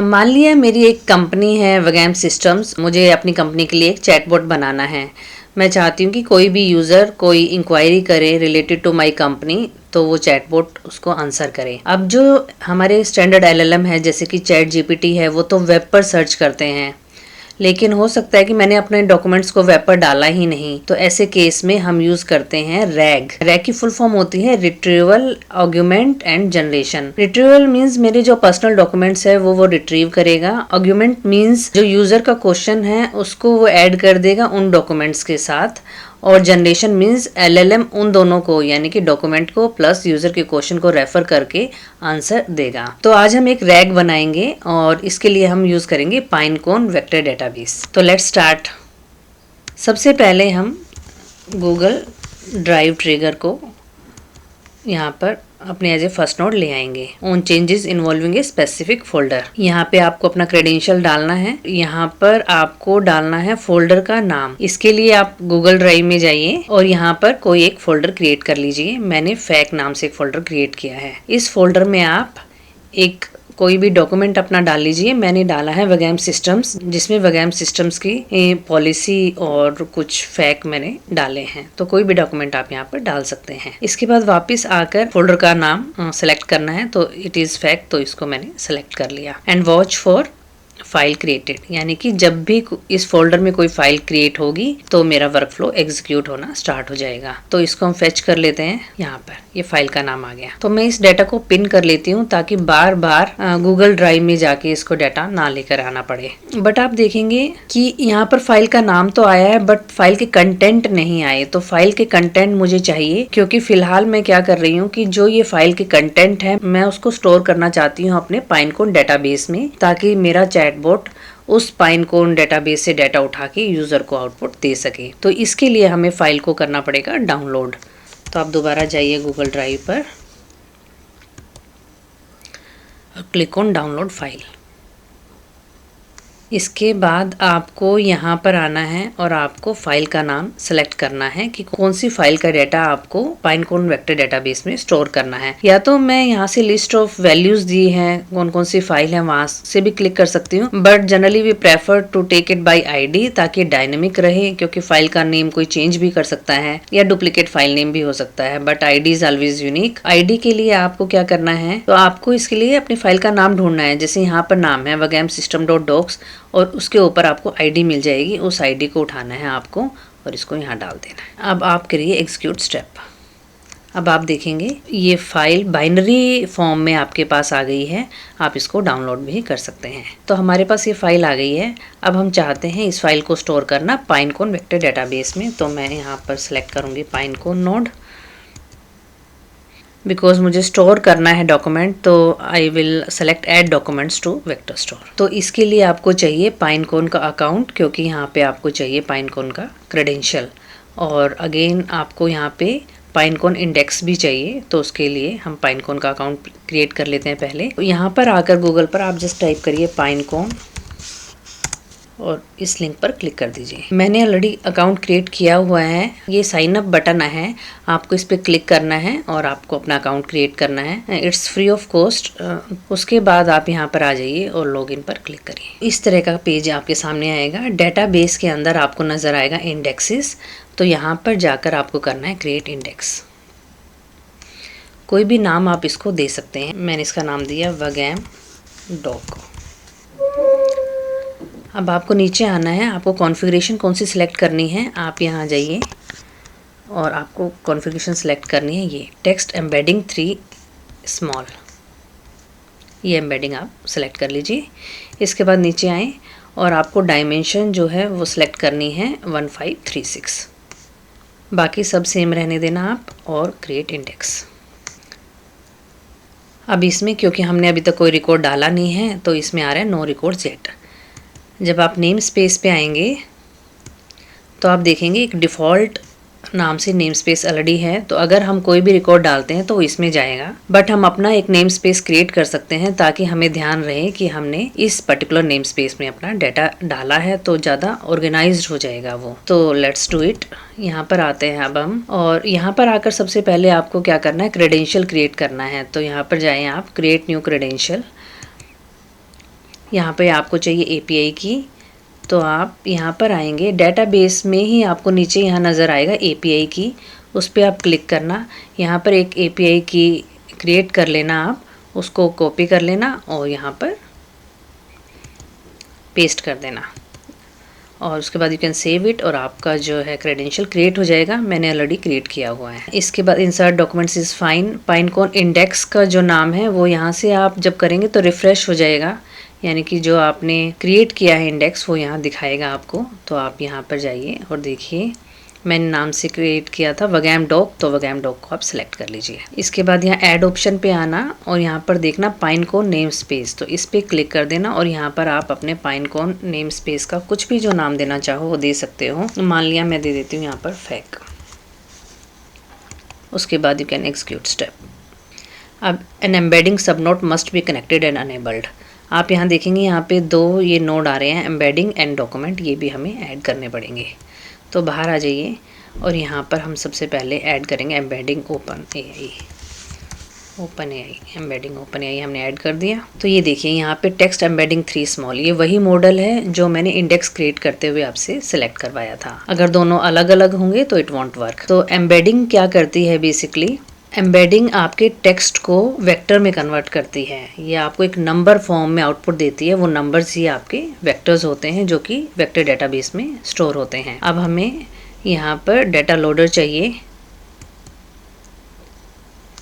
मान लिया मेरी एक कंपनी है वगैम सिस्टम्स, मुझे अपनी कंपनी के लिए एक चैटबॉट बनाना है। मैं चाहती हूँ कि कोई भी यूज़र कोई इंक्वायरी करे रिलेटेड टू माय कंपनी तो वो चैटबॉट उसको आंसर करे। अब जो हमारे स्टैंडर्ड एलएलएम है जैसे कि चैट जीपीटी है वो तो वेब पर सर्च करते हैं, लेकिन हो सकता है कि मैंने अपने डॉक्यूमेंट्स को वेब पर डाला ही नहीं, तो ऐसे केस में हम यूज करते हैं रैग। रैग की फुल फॉर्म होती है retrieval, augment and generation. Retrieval means मेरे जो पर्सनल डॉक्यूमेंट्स है वो रिट्रीव करेगा। ऑग्यूमेंट मींस जो यूजर का क्वेश्चन है उसको वो ऐड कर देगा उन डॉक्यूमेंट्स के साथ। और जनरेशन मीन्स एलएलएम उन दोनों को यानी कि डॉक्यूमेंट को प्लस यूजर के क्वेश्चन को रेफर करके आंसर देगा। तो आज हम एक रैग बनाएंगे और इसके लिए हम यूज करेंगे पाइनकोन वेक्टर डेटाबेस। तो लेट्स स्टार्ट। सबसे पहले हम गूगल ड्राइव ट्रिगर को यहाँ पर अपने एज ए फर्स्ट नोड ले आएंगे। On changes involving a specific folder, यहाँ पे आपको अपना क्रेडेंशियल डालना है। यहाँ पर आपको डालना है फोल्डर का नाम। इसके लिए आप गूगल ड्राइव में जाइए और यहाँ पर कोई एक फोल्डर क्रिएट कर लीजिए। मैंने फैक नाम से एक फोल्डर क्रिएट किया है। इस फोल्डर में आप एक कोई भी डॉक्यूमेंट अपना डाल लीजिए। मैंने डाला है वगैम सिस्टम्स, जिसमें वगैम सिस्टम्स की पॉलिसी और कुछ फैक मैंने डाले हैं। तो कोई भी डॉक्यूमेंट आप यहाँ पर डाल सकते हैं। इसके बाद वापस आकर फोल्डर का नाम सेलेक्ट करना है, तो इट इज फैक, तो इसको मैंने सेलेक्ट कर लिया। And watch for file created, यानी कि जब भी इस फोल्डर में कोई फाइल क्रिएट होगी तो मेरा वर्कफ्लो एग्जीक्यूट होना स्टार्ट हो जाएगा। तो इसको हम फेच कर लेते हैं। यहाँ पर ये फाइल का नाम आ गया। तो मैं इस डाटा को पिन कर लेती हूँ ताकि बार बार गूगल ड्राइव में जाके इसको डाटा ना लेकर आना पड़े। बट आप देखेंगे कि यहाँ पर फाइल का नाम तो आया है बट फाइल के कंटेंट नहीं आए। तो फाइल के कंटेंट मुझे चाहिए, क्योंकि फिलहाल मैं क्या कर रही हूँ कि जो ये फाइल के कंटेंट है मैं उसको स्टोर करना चाहती हूँ अपने पाइनकोन डेटाबेस में, ताकि मेरा चैटबॉट उस पाइनकोन डेटाबेस से डाटा उठा के यूजर को आउटपुट दे सके। तो इसके लिए हमें फाइल को करना पड़ेगा डाउनलोड। तो आप दोबारा जाइए गूगल ड्राइव पर और क्लिक ऑन डाउनलोड फाइल। इसके बाद आपको यहाँ पर आना है और आपको फाइल का नाम सेलेक्ट करना है कि कौन सी फाइल का डाटा आपको पाइनकोन वेक्टर डेटाबेस में स्टोर करना है। या तो मैं यहाँ से लिस्ट ऑफ वैल्यूज दी है, कौन कौन सी फाइल है वहां से भी क्लिक कर सकती हूँ, but generally we prefer to take it by ID ताकि डायनेमिक रहे, क्योंकि फाइल का नेम कोई चेंज भी कर सकता है या डुप्लीकेट फाइल नेम भी हो सकता है, but ID is always unique. ID के लिए आपको क्या करना है, तो आपको इसके लिए अपनी फाइल का नाम ढूंढना है। जैसे यहाँ पर नाम है वगैम सिस्टम डॉट डॉक्स और उसके ऊपर आपको आईडी मिल जाएगी। उस आईडी को उठाना है आपको और इसको यहाँ डाल देना है। अब आप करिए एग्जीक्यूट स्टेप। अब आप देखेंगे ये फाइल बाइनरी फॉर्म में आपके पास आ गई है। आप इसको डाउनलोड भी कर सकते हैं। तो हमारे पास ये फाइल आ गई है। अब हम चाहते हैं इस फाइल को स्टोर करना पाइनकोन वेक्टर डेटाबेस में। तो मैं यहाँ पर सिलेक्ट करूँगी पाइनकोन नोड, बिकॉज मुझे स्टोर करना है डॉक्यूमेंट, तो I will select add documents to vector store. तो इसके लिए आपको चाहिए पाइनकोन का अकाउंट, क्योंकि यहाँ पे आपको चाहिए पाइनकोन का क्रेडेंशियल। और अगेन आपको यहाँ पे पाइनकोन इंडेक्स भी चाहिए, तो उसके लिए हम पाइनकोन का अकाउंट क्रिएट कर लेते हैं पहले। यहाँ पर आकर गूगल पर आप जस्ट टाइप करिए पाइनकोन और इस लिंक पर क्लिक कर दीजिए। मैंने ऑलरेडी अकाउंट क्रिएट किया हुआ है। ये साइन अप बटन है, आपको इस पर क्लिक करना है और आपको अपना अकाउंट क्रिएट करना है। It's free of cost. उसके बाद आप यहाँ पर आ जाइए और लॉगिन पर क्लिक करिए। इस तरह का पेज आपके सामने आएगा। डेटाबेस के अंदर आपको नजर आएगा इंडेक्सेस। तो यहाँ पर जाकर आपको करना है क्रिएट इंडेक्स। कोई भी नाम आप इसको दे सकते हैं। मैंने इसका नाम दिया वगैम डॉक। अब आपको नीचे आना है। आपको कॉन्फ़िगरेशन कौन सी सिलेक्ट करनी है, आप यहाँ जाइए और आपको कॉन्फ़िगरेशन सिलेक्ट करनी है ये टेक्स्ट एम्बेडिंग 3 स्मॉल। ये एम्बेडिंग आप सिलेक्ट कर लीजिए। इसके बाद नीचे आए और आपको डायमेंशन जो है वो सिलेक्ट करनी है 1536। बाकी सब सेम रहने देना आप और क्रिएट इंडेक्स। अब इसमें क्योंकि हमने अभी तक कोई रिकॉर्ड डाला नहीं है तो इसमें आ रहा है नो रिकॉर्ड येट। जब आप नेम स्पेस पे आएंगे तो आप देखेंगे एक डिफ़ॉल्ट नाम से नेम स्पेस ऑलरेडी है। तो अगर हम कोई भी रिकॉर्ड डालते हैं तो वो इसमें जाएगा, बट हम अपना एक नेम स्पेस क्रिएट कर सकते हैं ताकि हमें ध्यान रहे कि हमने इस पर्टिकुलर नेम स्पेस में अपना डाटा डाला है, तो ज़्यादा ऑर्गेनाइज्ड हो जाएगा वो। तो लेट्स डू इट। यहाँ पर आते हैं अब हम, और यहाँ पर आकर सबसे पहले आपको क्या करना है, क्रेडेंशियल क्रिएट करना है। तो यहाँ पर जाएँ आप क्रिएट न्यू क्रेडेंशियल यहाँ पे आपको चाहिए एपीआई की, तो आप यहाँ पर आएंगे डेटाबेस में ही आपको नीचे यहाँ नज़र आएगा एपीआई की, उस पर आप क्लिक करना। यहाँ पर एक एपीआई की क्रिएट कर लेना, आप उसको कॉपी कर लेना और यहाँ पर पेस्ट कर देना और उसके बाद यू कैन सेव इट और आपका जो है क्रेडेंशियल क्रिएट हो जाएगा। मैंने ऑलरेडी क्रिएट किया हुआ है। इसके बाद insert documents is fine, Pinecone index का जो नाम है वो यहाँ से आप जब करेंगे तो रिफ़्रेश हो जाएगा, यानी कि जो आपने क्रिएट किया है इंडेक्स वो यहाँ दिखाएगा आपको। तो आप यहाँ पर जाइए और देखिए मैंने नाम से क्रिएट किया था वगैम डॉक, तो वगैम डॉक को आप सिलेक्ट कर लीजिए। इसके बाद यहाँ ऐड ऑप्शन पे आना और यहाँ पर देखना पाइनकोन नेम स्पेस, तो इस पर क्लिक कर देना और यहाँ पर आप अपने पाइनकोन नेम स्पेस का कुछ भी जो नाम देना चाहो वो दे सकते हो। मान लिया मैं दे देती हूँ यहाँ पर फैक। उसके बाद यू कैन एग्जीक्यूट स्टेप। अब एन एम्बेडिंग सब node must be connected and enabled. आप यहाँ देखेंगे यहाँ पे 2 ये नोड आ रहे हैं, एम्बेडिंग एंड डॉक्यूमेंट, ये भी हमें ऐड करने पड़ेंगे। तो बाहर आ जाइए और यहाँ पर हम सबसे पहले ऐड करेंगे embedding open AI embedding open AI हमने ऐड कर दिया। तो ये देखिए यहाँ पे टेक्स्ट एम्बेडिंग 3 स्मॉल, ये वही मॉडल है जो मैंने इंडेक्स क्रिएट करते हुए आपसे सिलेक्ट करवाया था। अगर दोनों अलग अलग होंगे तो इट वॉन्ट वर्क। तो एम्बेडिंग क्या करती है, बेसिकली एम्बेडिंग आपके टेक्स्ट को वेक्टर में कन्वर्ट करती है। ये आपको एक नंबर फॉर्म में आउटपुट देती है, वो नंबर्स ही आपके वेक्टर्स होते हैं जो कि वेक्टर डेटाबेस में स्टोर होते हैं। अब हमें यहाँ पर डेटा लोडर चाहिए,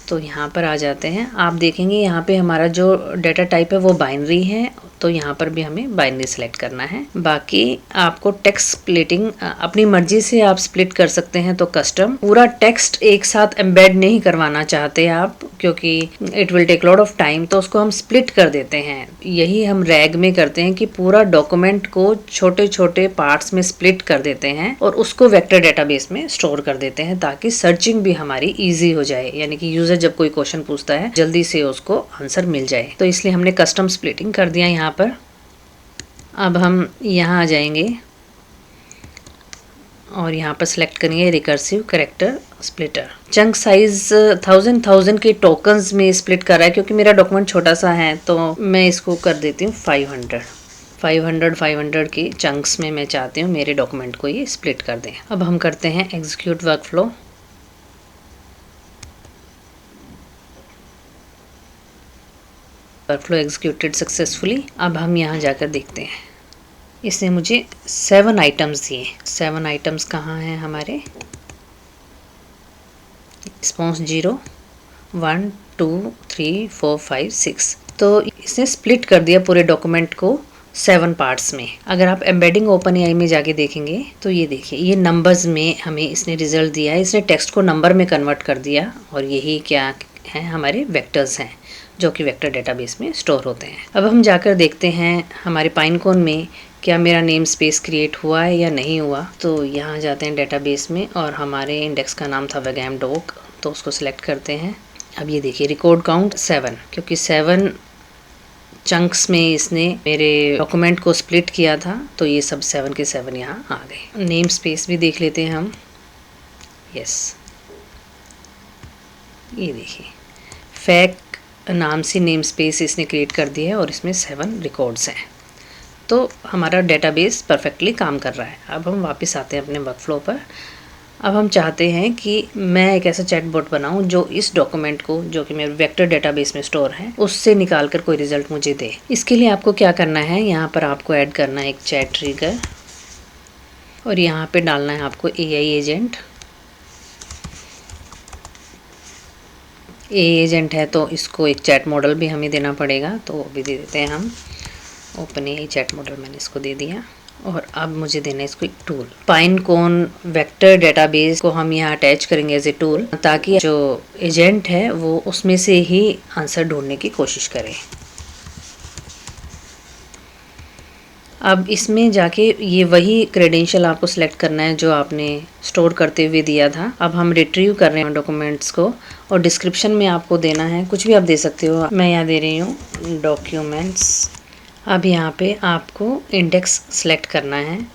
तो यहाँ पर आ जाते हैं। आप देखेंगे यहाँ पे हमारा जो डेटा टाइप है वो बाइनरी है, तो यहाँ पर भी हमें बाइनरी सेलेक्ट करना है। बाकी आपको टेक्स्ट स्प्लिटिंग अपनी मर्जी से आप स्प्लिट कर सकते हैं, तो कस्टम पूरा टेक्स्ट एक साथ एम्बेड नहीं करवाना चाहते आप, क्योंकि it will take lot of time, तो उसको हम स्प्लिट कर देते हैं। यही हम रैग में करते हैं कि पूरा डॉक्यूमेंट को छोटे छोटे पार्ट्स में स्प्लिट कर देते हैं और उसको वेक्टर डेटाबेस में स्टोर कर देते हैं, ताकि सर्चिंग भी हमारी ईजी हो जाए, यानी कि यूजर जब कोई क्वेश्चन पूछता है जल्दी से उसको आंसर मिल जाए। तो इसलिए हमने कस्टम स्प्लिटिंग कर दिया यहाँ पर। अब हम यहाँ आ जाएंगे और यहाँ पर सिलेक्ट करेंगे recursive character splitter. Chunk size 1000 के टोकन्स में स्प्लिट कर रहा है, क्योंकि मेरा डॉक्यूमेंट छोटा सा है तो मैं इसको कर देती हूँ 500 के चंक्स में मैं चाहती हूँ मेरे डॉक्यूमेंट को ये स्प्लिट कर दें। अब हम करते हैं execute workflow. Workflow executed successfully. अब हम यहाँ जाकर देखते हैं, इसने मुझे 7 आइटम्स दिए। 7 आइटम्स कहाँ हैं हमारे, रिस्पॉन्स 0 1 2 3 4 5 6। तो इसने स्प्लिट कर दिया पूरे डॉक्यूमेंट को 7 पार्ट्स में। अगर आप एम्बेडिंग ओपन एआई में जाके देखेंगे तो ये देखिए ये नंबर्स में हमें इसने रिजल्ट दिया है। इसने टेक्स्ट को नंबर में कन्वर्ट कर दिया और यही क्या है, हमारे वेक्टर्स हैं जो कि वेक्टर डेटाबेस में स्टोर होते हैं। अब हम जाकर देखते हैं हमारे पाइनकोन में क्या मेरा नेम स्पेस क्रिएट हुआ है या नहीं हुआ। तो यहाँ जाते हैं डेटाबेस में और हमारे इंडेक्स का नाम था वगैम डॉक, तो उसको सिलेक्ट करते हैं। अब ये देखिए रिकॉर्ड काउंट 7, क्योंकि 7 चंक्स में इसने मेरे डॉक्यूमेंट को स्प्लिट किया था, तो ये सब 7 के 7 यहाँ आ गए। नेम स्पेस भी देख लेते हैं हम। यस, ये देखिए फैक नाम से नेम स्पेस इसने क्रिएट कर दिया है और इसमें 7 रिकॉर्ड्स हैं। तो हमारा डेटाबेस परफेक्टली काम कर रहा है। अब हम वापस आते हैं अपने वर्कफ्लो पर। अब हम चाहते हैं कि मैं एक ऐसा चैटबॉट बनाऊं जो इस डॉक्यूमेंट को, जो कि मेरे वेक्टर डेटाबेस में स्टोर है, उससे निकाल कर कोई रिजल्ट मुझे दे। इसके लिए आपको क्या करना है, यहाँ पर आपको ऐड करना है एक चैट ट्रिगर और यहाँ पे डालना है आपको एआई एजेंट। एजेंट है तो इसको एक चैट मॉडल भी हमें देना पड़ेगा, तो वो भी दे देते हैं हम। ओपन एआई चैट मॉडल मैंने इसको दे दिया और अब मुझे देना है इसको एक टूल। पाइनकोन वेक्टर डेटाबेस को हम यहाँ अटैच करेंगे एज ए टूल, ताकि जो एजेंट है वो उसमें से ही आंसर ढूंढने की कोशिश करे। अब इसमें जाके ये वही क्रेडेंशियल आपको सिलेक्ट करना है जो आपने स्टोर करते हुए दिया था। अब हम रिट्रीव कर रहे हैं डॉक्यूमेंट्स को और डिस्क्रिप्शन में आपको देना है, कुछ भी आप दे सकते हो। मैं यहाँ दे रही हूँ डॉक्यूमेंट्स। अब यहाँ पे आपको इंडेक्स सेलेक्ट करना है,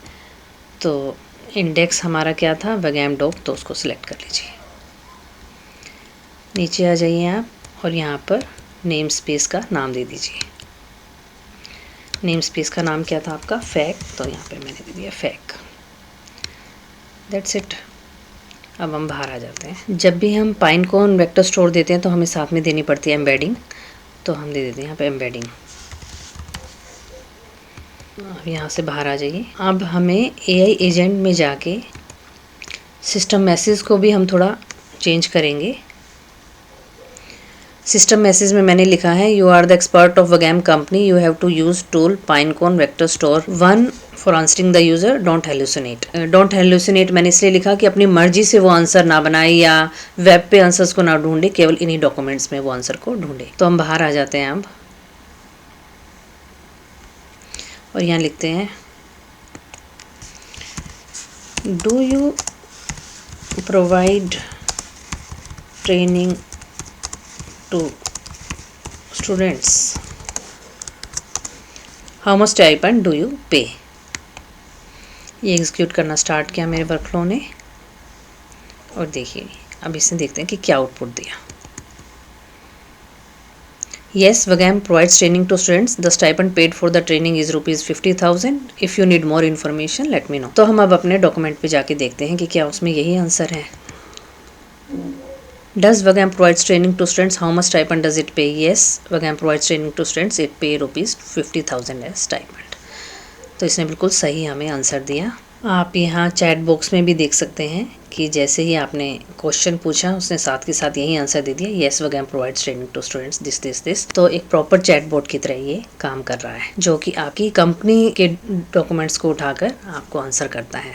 तो इंडेक्स हमारा क्या था, वगैम डॉक, तो उसको सिलेक्ट कर लीजिए। नीचे आ जाइए आप और यहाँ पर नेम स्पेस का नाम दे दीजिए। नेम स्पेस का नाम क्या था आपका? फैक, तो यहाँ पे मैंने दे दिया फैक। That's it. अब हम बाहर आ जाते हैं। जब भी हम पाइनकोन वेक्टर स्टोर देते हैं तो हमें साथ में देनी पड़ती है एम्बेडिंग, तो हम दे देते हैं यहाँ पे एम्बेडिंग। अब यहाँ से बाहर आ जाइए। अब हमें AI एजेंट में जाके सिस्टम मैसेज को भी हम थोड़ा चेंज करेंगे। सिस्टम मैसेज में मैंने लिखा है, you are the expert of वगैम company, you have to use tool Pinecone vector store 1 for answering the user, don't hallucinate. Don't hallucinate मैंने इसलिए लिखा कि अपनी मर्जी से वो आंसर ना बनाए या वेब पे आंसर्स को ना ढूंढे, केवल इन्हीं डॉक्यूमेंट्स में वो आंसर को ढूंढे। तो हम बाहर आ जाते हैं अब और यहाँ लिखते हैं, do you provide training to students, how much stipend do you pay. ये एग्जीक्यूट करना स्टार्ट किया मेरे वर्कफ्लो ने और देखिए अब इससे देखते हैं कि क्या आउटपुट दिया। Yes, Vagam provides training to students. The stipend paid for the training is rupees 50,000. If you need more information, let me know. तो हम अब अपने डॉक्यूमेंट पे जाके देखते हैं कि क्या उसमें यही आंसर है। Does Vagam provides training to students? How much stipend does it pay? Yes, Vagam provides training to students. It pay rupees 50,000 as stipend. तो इसने बिल्कुल सही हमें आंसर दिया। आप यहाँ चैट बॉक्स में भी देख सकते हैं कि जैसे ही आपने क्वेश्चन पूछा उसने साथ के साथ यही आंसर दे दिया, येस वगैम provides training to students this. तो एक प्रॉपर चैट बोर्ड की तरह ये काम कर रहा है, जो कि आपकी कंपनी के डॉक्यूमेंट्स को उठाकर आपको आंसर करता है।